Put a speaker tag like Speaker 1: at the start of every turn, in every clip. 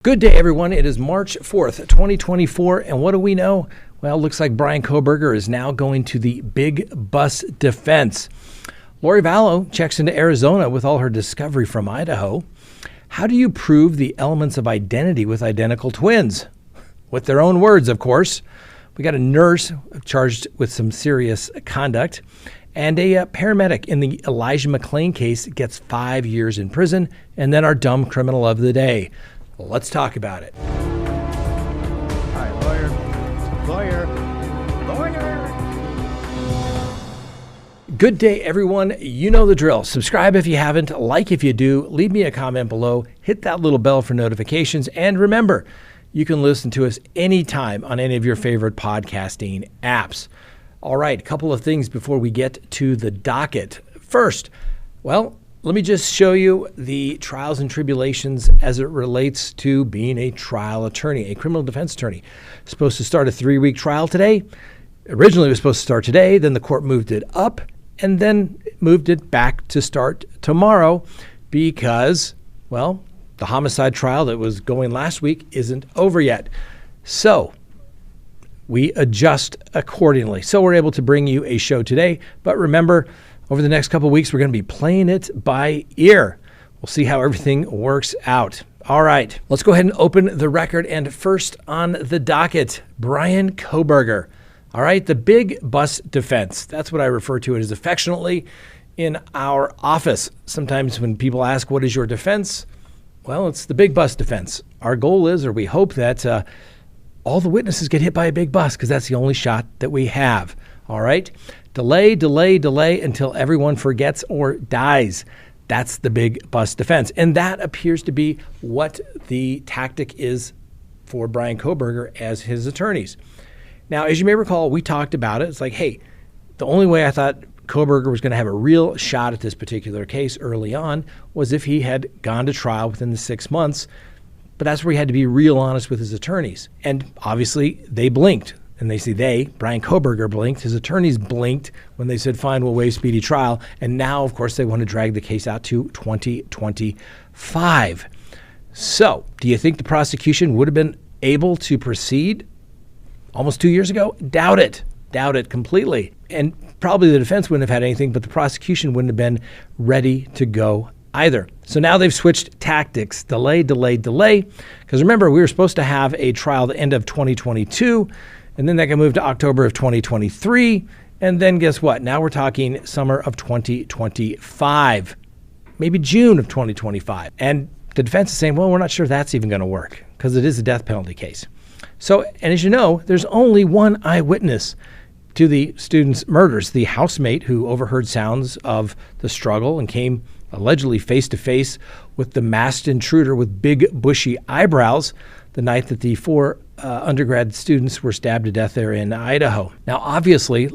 Speaker 1: Good day, everyone. It is March 4th, 2024, and what do we know? Well, it looks like Bryan Kohberger is now going to the big bus defense. Lori Vallow checks into Arizona with all her discovery from Idaho. How do you prove the elements of identity with identical twins? With their own words, of course. We got a nurse charged with some serious conduct, and a paramedic in the McClain case gets 5 years in prison, and then our dumb criminal of the day. Let's talk about it.
Speaker 2: All right, lawyer.
Speaker 1: Good day, everyone. You know the drill. Subscribe if you haven't, like if you do, leave me a comment below, hit that little bell for notifications, and remember, you can listen to us anytime on any of your favorite podcasting apps. All right, a couple of things before we get to the docket. First, well, let me just show you the trials and tribulations as it relates to being a trial attorney, a criminal defense attorney. Supposed to start a 3-week trial today. Originally it was supposed to start today, then the court moved it up, and then moved it back to start tomorrow because, well, the homicide trial that was going last week isn't over yet. So we adjust accordingly. So we're able to bring you a show today, but remember, over the next couple of weeks, we're going to be playing it by ear. We'll see how everything works out. All right, let's go ahead and open the record. And first on the docket, Bryan Kohberger. All right, the big bus defense. That's what I refer to it as affectionately in our office. Sometimes when people ask, what is your defense? Well, it's the big bus defense. Our goal is, or we hope that all the witnesses get hit by a big bus because that's the only shot that we have. All right. Delay until everyone forgets or dies. That's the big bus defense. And that appears to be what the tactic is for Bryan Kohberger as his attorneys. Now, as you may recall, we talked about it. It's like, hey, the only way I thought Kohberger was going to have a real shot at this particular case early on was if he had gone to trial within the 6 months. But that's where he had to be real honest with his attorneys. And obviously, they blinked. And Bryan Kohberger blinked, his attorneys blinked when they said, fine, we'll waive speedy trial. And now, of course, they want to drag the case out to 2025. So, do you think the prosecution would have been able to proceed almost 2 years ago? Doubt it completely. And probably the defense wouldn't have had anything, but the prosecution wouldn't have been ready to go either. So now they've switched tactics, delay. Because remember, we were supposed to have a trial the end of 2022, and then that got moved to October of 2023. And then guess what? Now we're talking summer of 2025, maybe June of 2025. And the defense is saying, well, we're not sure that's even going to work because it is a death penalty case. So, and as you know, there's only one eyewitness to the students' murders, the housemate who overheard sounds of the struggle and came allegedly face to face with the masked intruder with big bushy eyebrows the night that the 4 undergrad students were stabbed to death there in Idaho. Now, obviously,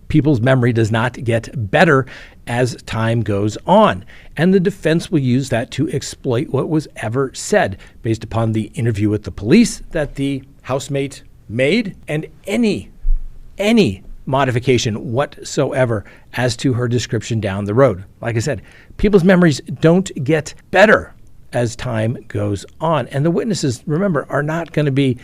Speaker 1: people's memory does not get better as time goes on, and the defense will use that to exploit what was ever said based upon the interview with the police that the housemate made and any modification whatsoever as to her description down the road. Like I said, people's memories don't get better as time goes on. And the witnesses, remember, are not going to be,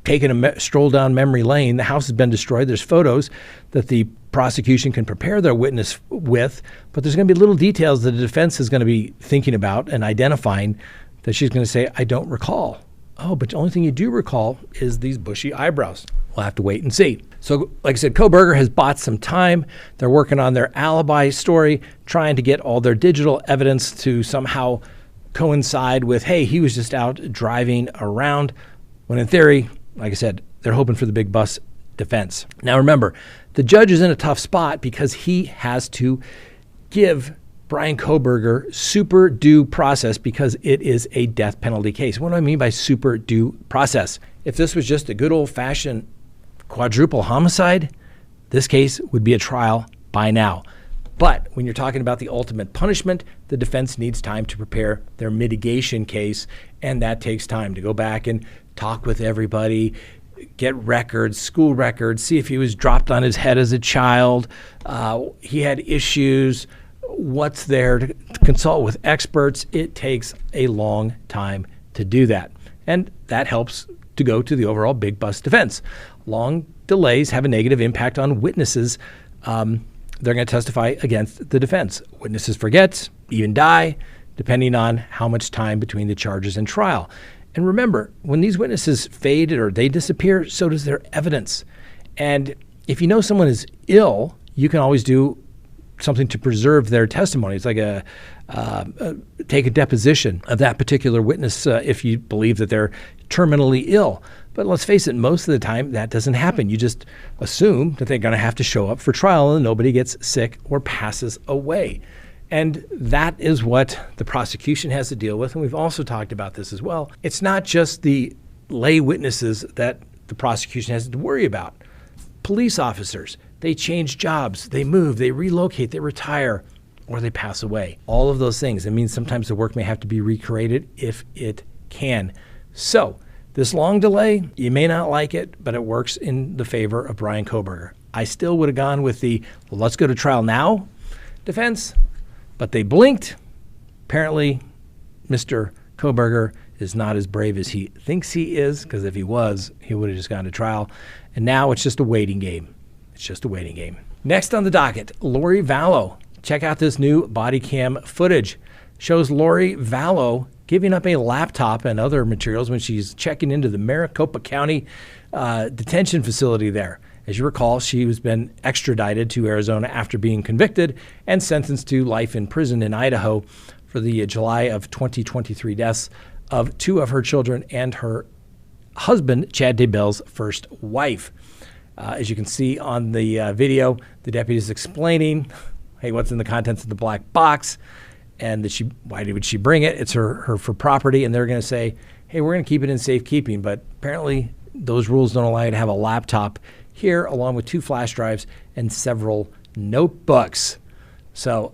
Speaker 1: taking a stroll down memory lane. The house has been destroyed. There's photos that the prosecution can prepare their witness with, but there's going to be little details that the defense is going to be thinking about and identifying that she's going to say, I don't recall. Oh, but the only thing you do recall is these bushy eyebrows. We'll have to wait and see. So, like I said, Kohberger has bought some time. They're working on their alibi story, trying to get all their digital evidence to somehow coincide with, hey, he was just out driving around, when in theory, like I said, they're hoping for the big bus defense. Now, remember, the judge is in a tough spot because he has to give Bryan Kohberger super due process because it is a death penalty case. What do I mean by super due process? If this was just a good old-fashioned quadruple homicide, this case would be a trial by now. But when you're talking about the ultimate punishment, the defense needs time to prepare their mitigation case, and that takes time to go back and talk with everybody, get records, school records, see if he was dropped on his head as a child, he had issues, what's there, to consult with experts. It takes a long time to do that. And that helps to go to the overall big bust defense. Long delays have a negative impact on witnesses. They're going to testify against the defense. Witnesses forget, even die, depending on how much time between the charges and trial. And remember, when these witnesses fade or they disappear, so does their evidence. And if you know someone is ill, you can always do something to preserve their testimony. It's like take a deposition of that particular witness if you believe that they're terminally ill. But let's face it, most of the time that doesn't happen. You just assume that they're going to have to show up for trial and nobody gets sick or passes away. And that is what the prosecution has to deal with. And we've also talked about this as well. It's not just the lay witnesses that the prosecution has to worry about. Police officers, they change jobs, they move, they relocate, they retire, or they pass away. All of those things. It means sometimes the work may have to be recreated if it can. So this long delay, you may not like it, but it works in the favor of Bryan Kohberger. I still would have gone with the, well, let's go to trial now defense, but they blinked. Apparently, Mr. Kohberger is not as brave as he thinks he is, because if he was, he would have just gone to trial. And now it's just a waiting game. It's just a waiting game. Next on the docket, Lori Vallow. Check out this new body cam footage. Shows Lori Vallow giving up a laptop and other materials when she's checking into the Maricopa County detention facility there. As you recall, she has been extradited to Arizona after being convicted and sentenced to life in prison in Idaho for the July of 2023 deaths of two of her children and her husband, Chad Daybell's first wife. As you can see on the video, the deputy is explaining, hey, what's in the contents of the black box, and that why would she bring it? It's her for property, and they're going to say, hey, we're going to keep it in safekeeping, but apparently those rules don't allow you to have a laptop here, along with 2 flash drives and several notebooks. So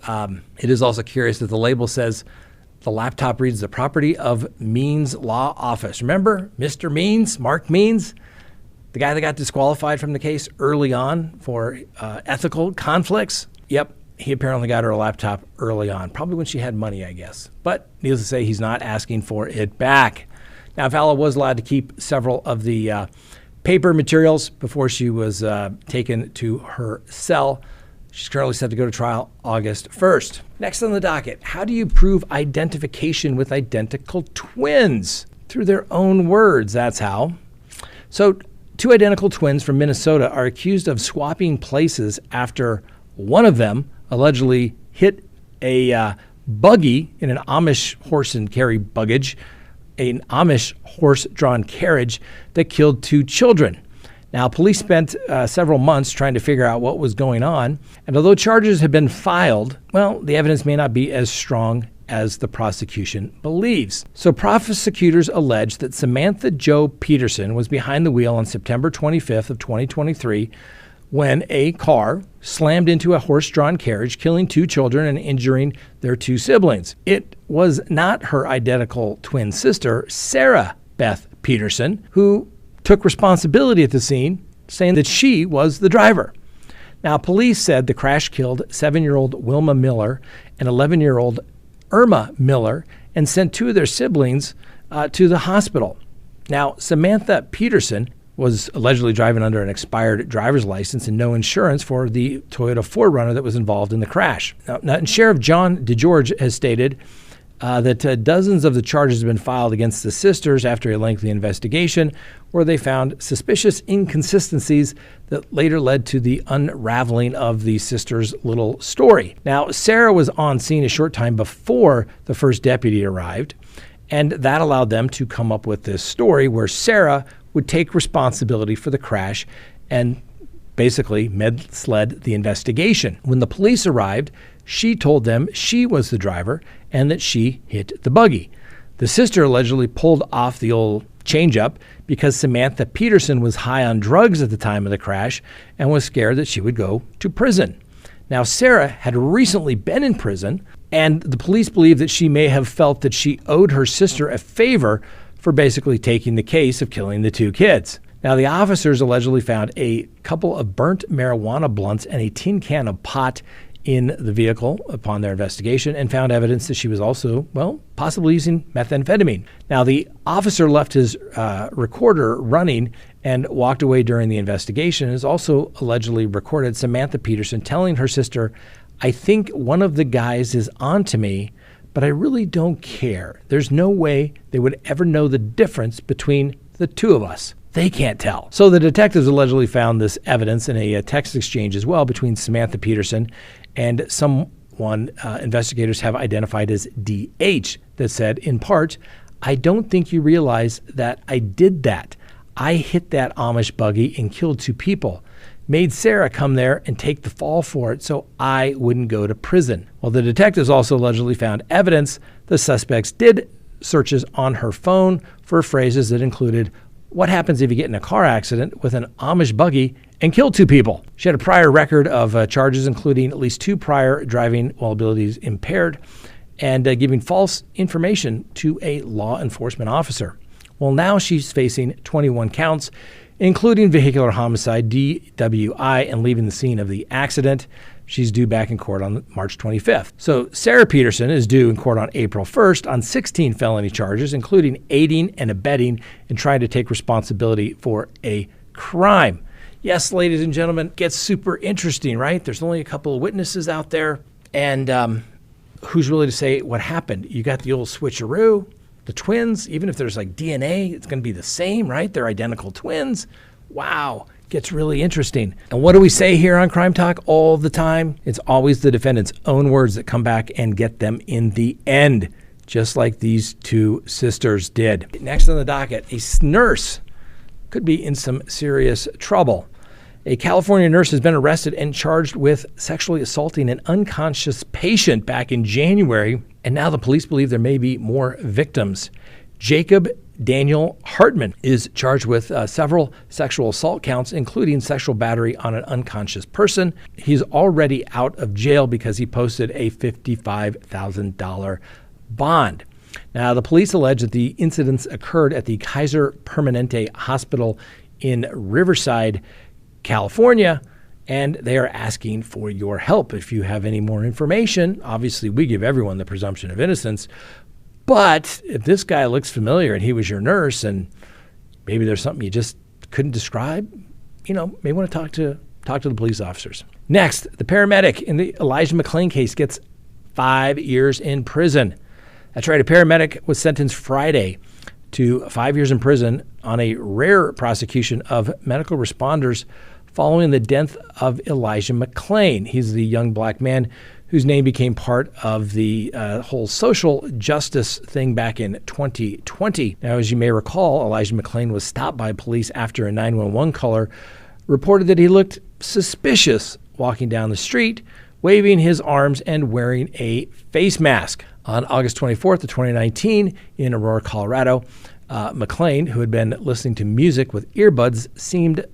Speaker 1: it is also curious that the label says the laptop reads the property of Means Law Office. Remember Mr. Means, Mark Means, the guy that got disqualified from the case early on for ethical conflicts? Yep, he apparently got her a laptop early on, probably when she had money, I guess. But needless to say, he's not asking for it back. Now, Vallow was allowed to keep several of the paper materials before she was taken to her cell. She's currently set to go to trial August 1st. Next on the docket, how do you prove identification with identical twins? Through their own words, that's how. So 2 identical twins from Minnesota are accused of swapping places after one of them allegedly hit a buggy in an Amish horse and carry buggage, an Amish horse-drawn carriage that killed 2 children. Now, police spent several months trying to figure out what was going on, and although charges have been filed, well, the evidence may not be as strong as the prosecution believes. So prosecutors allege that Samantha Jo Peterson was behind the wheel on September 25th of 2023 when a car slammed into a horse-drawn carriage, killing 2 children and injuring their 2 siblings. It was not her identical twin sister, Sarah Beth Peterson, who took responsibility at the scene, saying that she was the driver. Now, police said the crash killed 7-year-old Wilma Miller and 11-year-old Irma Miller and sent 2 of their siblings to the hospital. Now, Samantha Peterson was allegedly driving under an expired driver's license and no insurance for the Toyota 4Runner that was involved in the crash. Now Sheriff John DeGeorge has stated that dozens of the charges have been filed against the sisters after a lengthy investigation where they found suspicious inconsistencies that later led to the unraveling of the sisters' little story. Now, Sarah was on scene a short time before the first deputy arrived, and that allowed them to come up with this story where Sarah would take responsibility for the crash and basically misled the investigation. When the police arrived, she told them she was the driver and that she hit the buggy. The sister allegedly pulled off the old change-up because Samantha Peterson was high on drugs at the time of the crash and was scared that she would go to prison. Now, Sarah had recently been in prison, and the police believe that she may have felt that she owed her sister a favor for basically taking the case of killing the 2 kids. Now, the officers allegedly found a couple of burnt marijuana blunts and a tin can of pot in the vehicle upon their investigation and found evidence that she was also, possibly using methamphetamine. Now, the officer left his recorder running and walked away during the investigation and has also allegedly recorded Samantha Peterson telling her sister, "I think one of the guys is onto me, but I really don't care. There's no way they would ever know the difference between the two of us. They can't tell." So the detectives allegedly found this evidence in a text exchange as well between Samantha Peterson and someone investigators have identified as DH that said, in part, "I don't think you realize that I did that. I hit that Amish buggy and killed 2 people. Made Sarah come there and take the fall for it so I wouldn't go to prison." Well, the detectives also allegedly found evidence the suspects did searches on her phone for phrases that included, "What happens if you get in a car accident with an Amish buggy and kill 2 people?" She had a prior record of charges, including at least 2 prior driving while abilities impaired and giving false information to a law enforcement officer. Well, now she's facing 21 counts, including vehicular homicide, DWI, and leaving the scene of the accident. She's due back in court on March 25th. So Sarah Peterson is due in court on April 1st on 16 felony charges, including aiding and abetting and trying to take responsibility for a crime. Yes, ladies and gentlemen, it gets super interesting, right? There's only a couple of witnesses out there, and who's really to say what happened? You got the old switcheroo. The twins, even if there's like DNA, it's going to be the same, right? They're identical twins. Wow. Gets really interesting. And what do we say here on Crime Talk all the time? It's always the defendant's own words that come back and get them in the end, just like these 2 sisters did. Next on the docket, a nurse could be in some serious trouble. A California nurse has been arrested and charged with sexually assaulting an unconscious patient back in January, and now the police believe there may be more victims. Jacob Daniel Hartman is charged with several sexual assault counts, including sexual battery on an unconscious person. He's already out of jail because he posted a $55,000 bond. Now, the police allege that the incidents occurred at the Kaiser Permanente Hospital in Riverside, California, and they are asking for your help. If you have any more information, obviously we give everyone the presumption of innocence, but if this guy looks familiar and he was your nurse and maybe there's something you just couldn't describe, may want to talk to the police officers. Next, the paramedic in the Elijah McClain case gets 5 years in prison. That's right, a paramedic was sentenced Friday to 5 years in prison on a rare prosecution of medical responders following the death of Elijah McClain. He's the young black man whose name became part of the whole social justice thing back in 2020. Now, as you may recall, Elijah McClain was stopped by police after a 911 caller reported that he looked suspicious walking down the street, waving his arms and wearing a face mask. On August 24th of 2019 in Aurora, Colorado, McClain, who had been listening to music with earbuds, seemed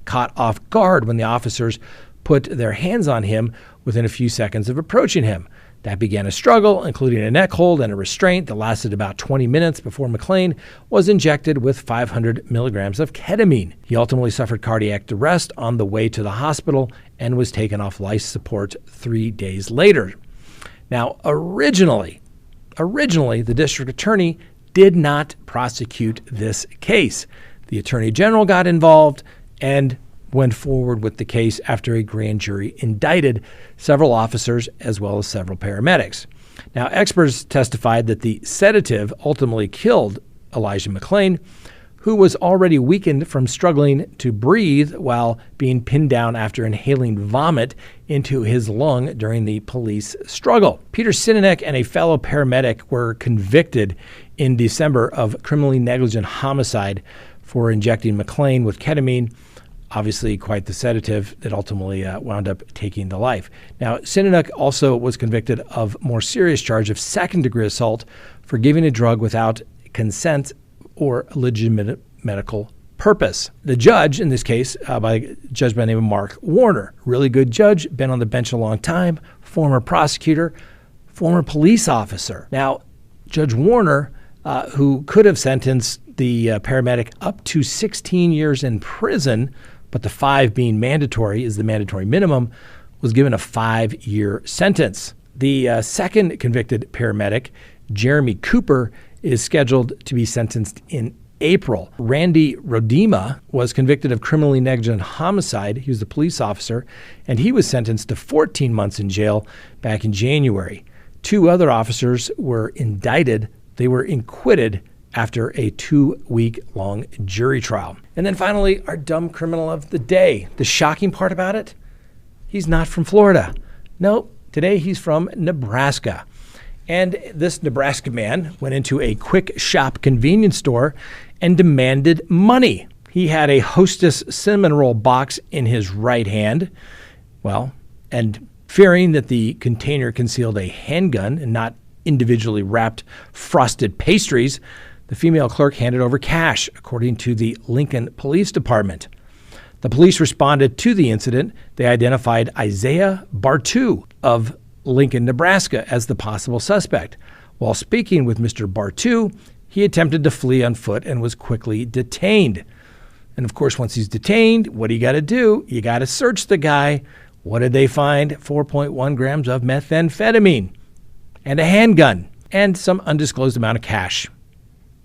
Speaker 1: caught off guard when the officers put their hands on him within a few seconds of approaching him. That began a struggle, including a neck hold and a restraint that lasted about 20 minutes before McClain was injected with 500 milligrams of ketamine. He ultimately suffered cardiac arrest on the way to the hospital and was taken off life support 3 days later. Now, originally, the district attorney did not prosecute this case. The attorney general got involved and went forward with the case after a grand jury indicted several officers as well as several paramedics. Now, experts testified that the sedative ultimately killed Elijah McClain, who was already weakened from struggling to breathe while being pinned down after inhaling vomit into his lung during the police struggle. Peter Sinanek and a fellow paramedic were convicted in December of criminally negligent homicide for injecting McClain with ketamine, obviously quite the sedative that ultimately wound up taking the life. Now, Sinanek also was convicted of more serious charge of second-degree assault for giving a drug without consent or legitimate medical purpose. The judge in this case, by a judge by the name of Mark Warner, really good judge, been on the bench a long time, former prosecutor, former police officer. Now, Judge Warner, who could have sentenced the paramedic up to 16 years in prison, but the 5 being mandatory is the mandatory minimum, was given a 5-year sentence. The second convicted paramedic, Jeremy Cooper, is scheduled to be sentenced in April. Randy Rodema was convicted of criminally negligent homicide. He was the police officer, and he was sentenced to 14 months in jail back in January. 2 other officers were indicted. They were acquitted after a 2-week-long jury trial. And then finally, our dumb criminal of the day. The shocking part about it, he's not from Florida. No, today he's from Nebraska. And this Nebraska man went into a quick shop convenience store and demanded money. He had a Hostess cinnamon roll box in his right hand. Well, and fearing that the container concealed a handgun and not individually wrapped frosted pastries, the female clerk handed over cash, according to the Lincoln Police Department. The police responded to the incident. They identified Isaiah Bartu of Lincoln, Nebraska, as the possible suspect. While speaking with Mr. Bartu, he attempted to flee on foot and was quickly detained. And of course, once he's detained, what do you got to do? You got to search the guy. What did they find? 4.1 grams of methamphetamine and a handgun and some undisclosed amount of cash.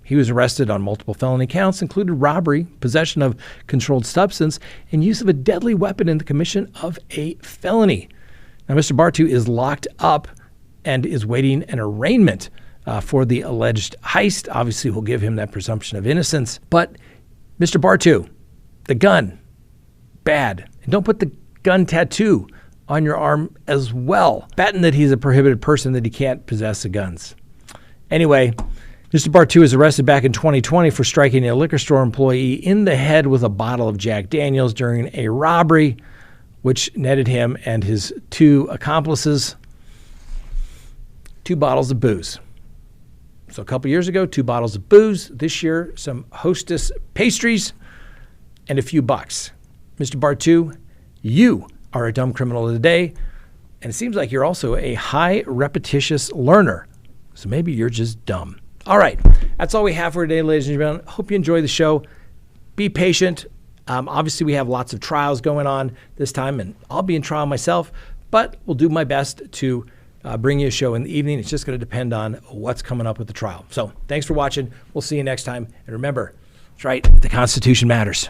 Speaker 1: He was arrested on multiple felony counts, including robbery, possession of controlled substance, and use of a deadly weapon in the commission of a felony. Now, Mr. Bartu is locked up and is waiting an arraignment for the alleged heist. Obviously, we'll give him that presumption of innocence. But Mr. Bartu, the gun, bad. And don't put the gun tattoo on your arm as well, betting that he's a prohibited person, that he can't possess the guns. Anyway, Mr. Bartu was arrested back in 2020 for striking a liquor store employee in the head with a bottle of Jack Daniels during a robbery, which netted him and his 2 accomplices 2 bottles of booze. So a couple years ago, 2 bottles of booze. This year, some Hostess pastries and a few bucks. Mr. Bartu, you are a dumb criminal of the day, and it seems like you're also a high repetitious learner. So maybe you're just dumb. All right, that's all we have for today, ladies and gentlemen. Hope you enjoy the show. Be patient. Obviously, we have lots of trials going on this time, and I'll be in trial myself, but we'll do my best to bring you a show in the evening. It's just going to depend on what's coming up with the trial. So thanks for watching. We'll see you next time. And remember, that's right, the Constitution matters.